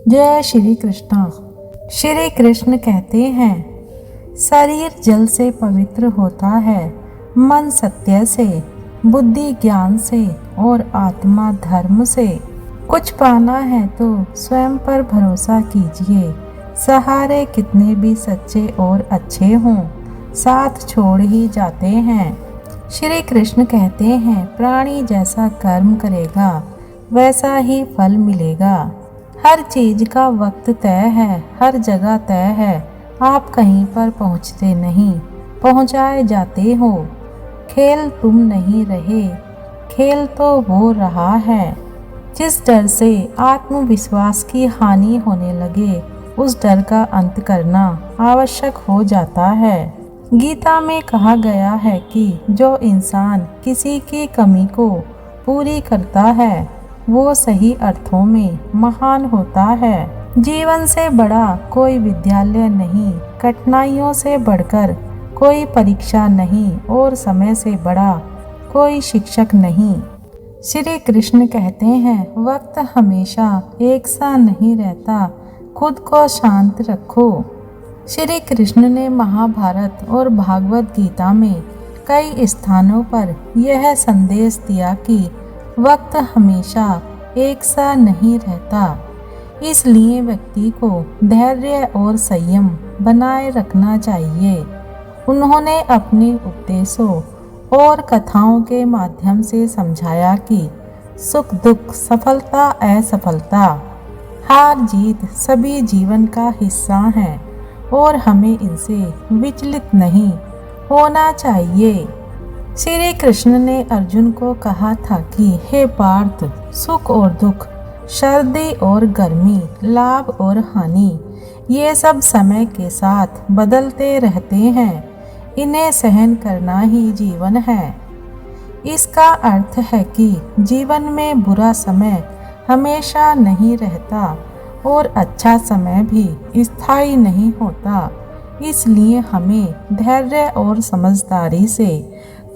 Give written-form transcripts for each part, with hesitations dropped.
जय श्री कृष्ण। श्री कृष्ण कहते हैं, शरीर जल से पवित्र होता है, मन सत्य से, बुद्धि ज्ञान से और आत्मा धर्म से। कुछ पाना है तो स्वयं पर भरोसा कीजिए। सहारे कितने भी सच्चे और अच्छे हों, साथ छोड़ ही जाते हैं। श्री कृष्ण कहते हैं, प्राणी जैसा कर्म करेगा वैसा ही फल मिलेगा। हर चीज का वक्त तय है, हर जगह तय है। आप कहीं पर पहुंचते नहीं, पहुंचाए जाते हो। खेल तुम नहीं रहे, खेल तो वो रहा है। जिस डर से आत्मविश्वास की हानि होने लगे, उस डर का अंत करना आवश्यक हो जाता है। गीता में कहा गया है कि जो इंसान किसी की कमी को पूरी करता है, वो सही अर्थों में महान होता है। जीवन से बड़ा कोई विद्यालय नहीं, कठिनाइयों से बढ़कर कोई परीक्षा नहीं और समय से बड़ा कोई शिक्षक नहीं। श्री कृष्ण कहते हैं, वक्त हमेशा एक सा नहीं रहता, खुद को शांत रखो। श्री कृष्ण ने महाभारत और भागवत गीता में कई स्थानों पर यह संदेश दिया कि वक्त हमेशा एक सा नहीं रहता, इसलिए व्यक्ति को धैर्य और संयम बनाए रखना चाहिए। उन्होंने अपने उपदेशों और कथाओं के माध्यम से समझाया कि सुख दुख, सफलता असफलता, हार जीत सभी जीवन का हिस्सा हैं और हमें इनसे विचलित नहीं होना चाहिए। श्री कृष्ण ने अर्जुन को कहा था कि हे पार्थ, सुख और दुख, सर्दी और गर्मी, लाभ और हानि, ये सब समय के साथ बदलते रहते हैं। इन्हें सहन करना ही जीवन है। इसका अर्थ है कि जीवन में बुरा समय हमेशा नहीं रहता और अच्छा समय भी स्थायी नहीं होता। इसलिए हमें धैर्य और समझदारी से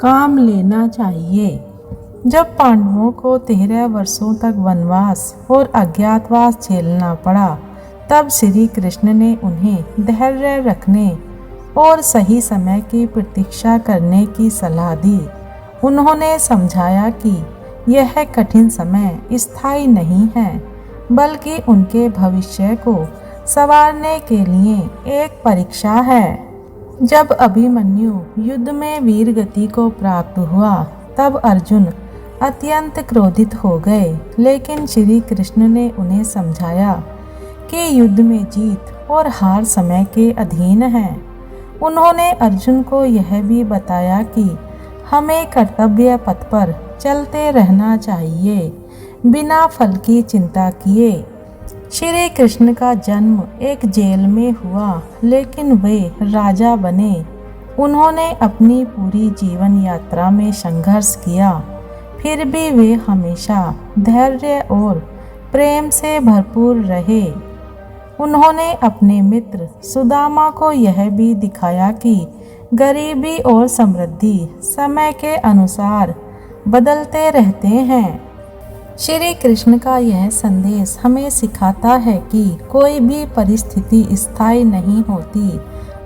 काम लेना चाहिए। जब पांडवों को 13 वर्षों तक वनवास और अज्ञातवास झेलना पड़ा, तब श्री कृष्ण ने उन्हें धैर्य रखने और सही समय की प्रतीक्षा करने की सलाह दी। उन्होंने समझाया कि यह कठिन समय स्थायी नहीं है, बल्कि उनके भविष्य को संवारने के लिए एक परीक्षा है। जब अभिमन्यु युद्ध में वीर गति को प्राप्त हुआ, तब अर्जुन अत्यंत क्रोधित हो गए, लेकिन श्री कृष्ण ने उन्हें समझाया कि युद्ध में जीत और हार समय के अधीन है। उन्होंने अर्जुन को यह भी बताया कि हमें कर्तव्य पथ पर चलते रहना चाहिए, बिना फल की चिंता किए। श्री कृष्ण का जन्म एक जेल में हुआ, लेकिन वे राजा बने। उन्होंने अपनी पूरी जीवन यात्रा में संघर्ष किया, फिर भी वे हमेशा धैर्य और प्रेम से भरपूर रहे। उन्होंने अपने मित्र सुदामा को यह भी दिखाया कि गरीबी और समृद्धि समय के अनुसार बदलते रहते हैं। श्री कृष्ण का यह संदेश हमें सिखाता है कि कोई भी परिस्थिति स्थायी नहीं होती।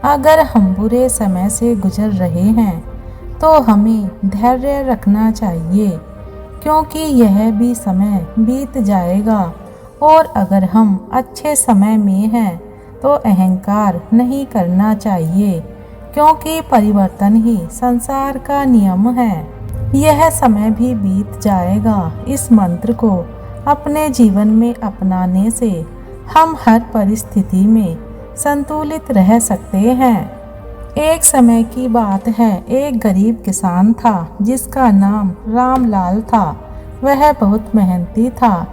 अगर हम बुरे समय से गुजर रहे हैं तो हमें धैर्य रखना चाहिए, क्योंकि यह भी समय बीत जाएगा। और अगर हम अच्छे समय में हैं तो अहंकार नहीं करना चाहिए, क्योंकि परिवर्तन ही संसार का नियम है। यह समय भी बीत जाएगा। इस मंत्र को अपने जीवन में अपनाने से हम हर परिस्थिति में संतुलित रह सकते हैं। एक समय की बात है, एक गरीब किसान था जिसका नाम रामलाल था। वह बहुत मेहनती था,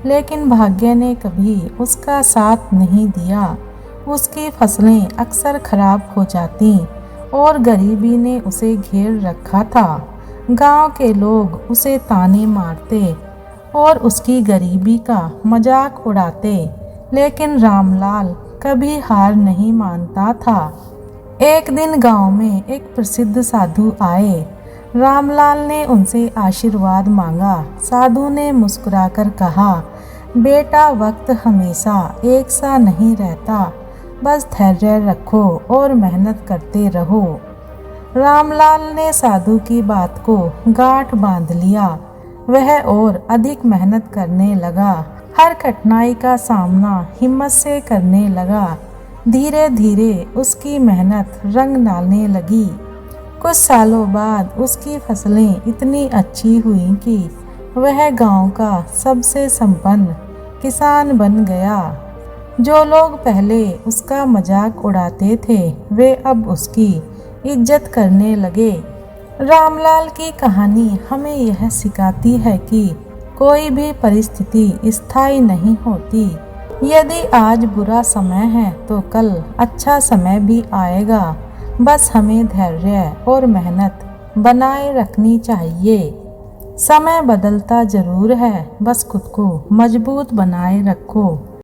लेकिन भाग्य ने कभी उसका साथ नहीं दिया। उसकी फसलें अक्सर खराब हो जाती और गरीबी ने उसे घेर रखा था। गांव के लोग उसे ताने मारते और उसकी गरीबी का मजाक उड़ाते, लेकिन रामलाल कभी हार नहीं मानता था। एक दिन गांव में एक प्रसिद्ध साधु आए। रामलाल ने उनसे आशीर्वाद मांगा। साधु ने मुस्कुराकर कहा, बेटा वक्त हमेशा एक सा नहीं रहता, बस धैर्य रखो और मेहनत करते रहो। रामलाल ने साधु की बात को गांठ बांध लिया। वह और अधिक मेहनत करने लगा, हर कठिनाई का सामना हिम्मत से करने लगा। धीरे धीरे उसकी मेहनत रंग डालने लगी। कुछ सालों बाद उसकी फसलें इतनी अच्छी हुई कि वह गांव का सबसे संपन्न किसान बन गया। जो लोग पहले उसका मजाक उड़ाते थे वे अब उसकी इज्जत करने लगे। रामलाल की कहानी हमें यह सिखाती है कि कोई भी परिस्थिति स्थायी नहीं होती। यदि आज बुरा समय है तो कल अच्छा समय भी आएगा। बस हमें धैर्य और मेहनत बनाए रखनी चाहिए। समय बदलता जरूर है, बस खुद को मजबूत बनाए रखो।